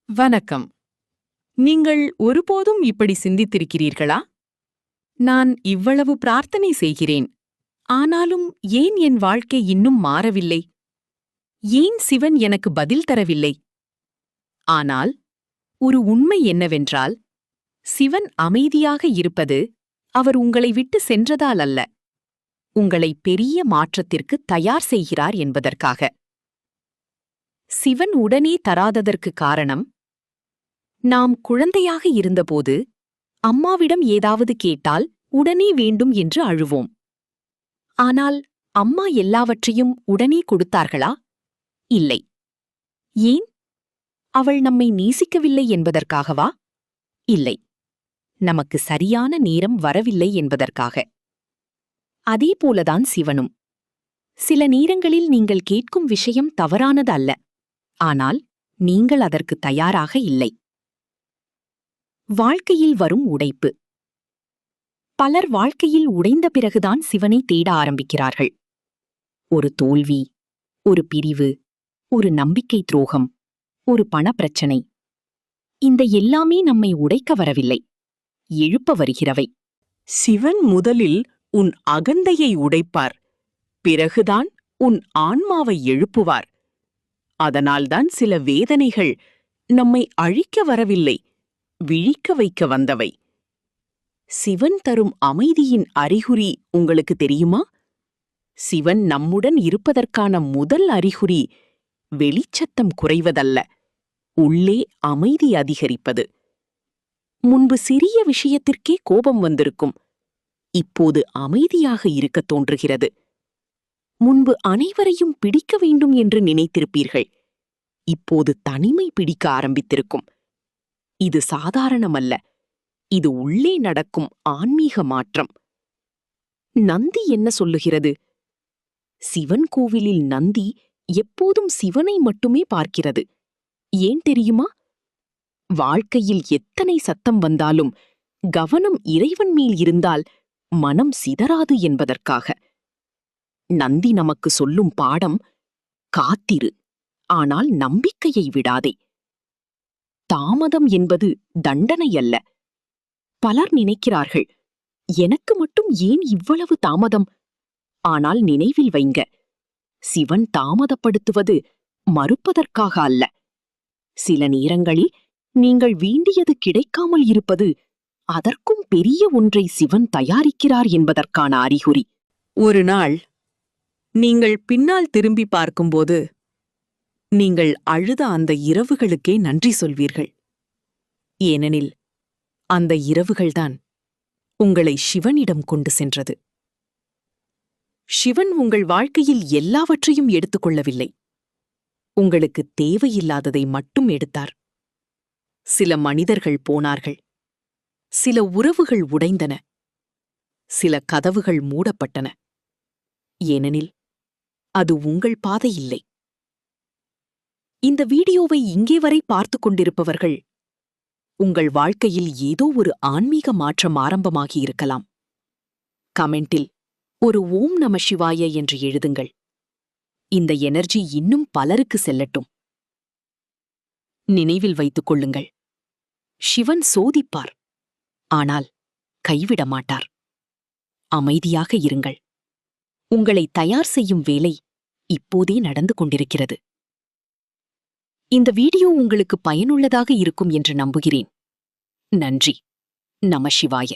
வணக்கம். நீங்கள் ஒருபோதும் இப்படி சிந்தித்திருக்கிறீர்களா? நான் இவ்வளவு பிரார்த்தனை செய்கிறேன், ஆனாலும் ஏன் என் வாழ்க்கை இன்னும் மாறவில்லை? ஏன் சிவன் எனக்கு பதில் தரவில்லை? ஆனால் ஒரு உண்மை என்னவென்றால், சிவன் அமைதியாக இருப்பது அவர் உங்களை விட்டு சென்றதால் அல்ல, உங்களை பெரிய மாற்றத்திற்கு தயார் செய்கிறார் என்பதற்காக. சிவன் உடனே தராததற்கு காரணம், நாம் குழந்தையாக இருந்தபோது அம்மாவிடம் ஏதாவது கேட்டால் உடனே வேண்டும் என்று அழுவோம். ஆனால் அம்மா எல்லாவற்றையும் உடனே கொடுத்தார்களா? இல்லை. ஏன்? அவள் நம்மை நேசிக்கவில்லை என்பதற்காகவா? இல்லை. நமக்கு சரியான நேரம் வரவில்லை என்பதற்காக. அதேபோலதான் சிவனும். சில நேரங்களில் நீங்கள் கேட்கும் விஷயம் தவறானது அல்ல, ஆனால் நீங்கள் அதற்கு தயாராக இல்லை. வாழ்க்கையில் வரும் உடைப்பு. பலர் வாழ்க்கையில் உடைந்த பிறகுதான் சிவனை தேட ஆரம்பிக்கிறார்கள். ஒரு தோல்வி, ஒரு பிரிவு, ஒரு நம்பிக்கை துரோகம், ஒரு பணப்பிரச்சனை. இந்த எல்லாமே நம்மை உடைக்க வரவில்லை, எழுப்ப வருகிறவை. சிவன் முதலில் உன் அகந்தையை உடைப்பார், பிறகுதான் உன் ஆன்மாவை எழுப்புவார். அதனால்தான் சில வேதனைகள் நம்மை அழிக்க வரவில்லை, விழிக்க வைக்க வந்தவை. சிவன் தரும் அமைதியின் அறிகுறி உங்களுக்கு தெரியுமா? சிவன் நம்முடன் இருப்பதற்கான முதல் அறிகுறி வெளிச்சத்தம் குறைவதல்ல, உள்ளே அமைதி அதிகரிப்பது. முன்பு சிறிய விஷயத்திற்கே கோபம் வந்திருக்கும், இப்போது அமைதியாக இருக்கத் தோன்றுகிறது. முன்பு அனைவரையும் பிடிக்க வேண்டும் என்று நினைத்திருப்பீர்கள், இப்போது தனிமை பிடிக்க ஆரம்பித்திருக்கும். இது சாதாரணமல்ல, இது உள்ளே நடக்கும் ஆன்மீக மாற்றம். நந்தி என்ன சொல்லுகிறது? சிவன் கோவிலில் நந்தி எப்போதும் சிவனை மட்டுமே பார்க்கிறது. ஏன் தெரியுமா? வாழ்க்கையில் எத்தனை சத்தம் வந்தாலும் கவனம் இறைவன் மேல் இருந்தால் மனம் சிதறாது என்பதற்காக. நந்தி நமக்கு சொல்லும் பாடம், காத்திரு, ஆனால் நம்பிக்கையை விடாதே. தாமதம் என்பது தண்டனை அல்ல. பலர் நினைக்கிறார்கள், எனக்கு மட்டும் ஏன் இவ்வளவு தாமதம்? ஆனால் நினைவில் வைங்க, சிவன் தாமதப்படுத்துவது மறுப்பதற்காக அல்ல. சில நேரங்களில் நீங்கள் வேண்டியது கிடைக்காமல் இருப்பது அதற்கும் பெரிய ஒன்றை சிவன் தயாரிக்கிறார் என்பதற்கான அறிகுறி. ஒரு நாள் நீங்கள் பின்னால் திரும்பி பார்க்கும்போது நீங்கள் அழுத அந்த இரவுகளுக்கே நன்றி சொல்வீர்கள். ஏனெனில் அந்த இரவுகள்தான் உங்களை சிவனிடம் கொண்டு சென்றது. சிவன் உங்கள் வாழ்க்கையில் எல்லாவற்றையும் எடுத்துக்கொள்ளவில்லை, உங்களுக்கு தேவையில்லாததை மட்டும் எடுத்தார். சில மனிதர்கள் போனார்கள், சில உறவுகள் உடைந்தன, சில கதவுகள் மூடப்பட்டன. ஏனெனில் அது உங்கள் பாதை இல்லை. இந்த வீடியோவை இங்கே வரை பார்த்து கொண்டிருப்பவர்கள், உங்கள் வாழ்க்கையில் ஏதோ ஒரு ஆன்மீக மாற்றம் ஆரம்பமாகி இருக்கலாம். கமெண்டில் ஒரு ஓம் நம சிவாய என்று எழுதுங்கள். இந்த எனர்ஜி இன்னும் பலருக்கு செல்லட்டும். நினைவில் வைத்துக் கொள்ளுங்கள், சிவன் சோதிப்பார், ஆனால் கைவிட மாட்டார். அமைதியாக இருங்கள். உங்களை தயார் செய்யும் வேலை இப்போதே நடந்து கொண்டிருக்கிறது. இந்த வீடியோ உங்களுக்கு பயனுள்ளதாக இருக்கும் என்று நம்புகிறேன். நன்றி. நம சிவாய.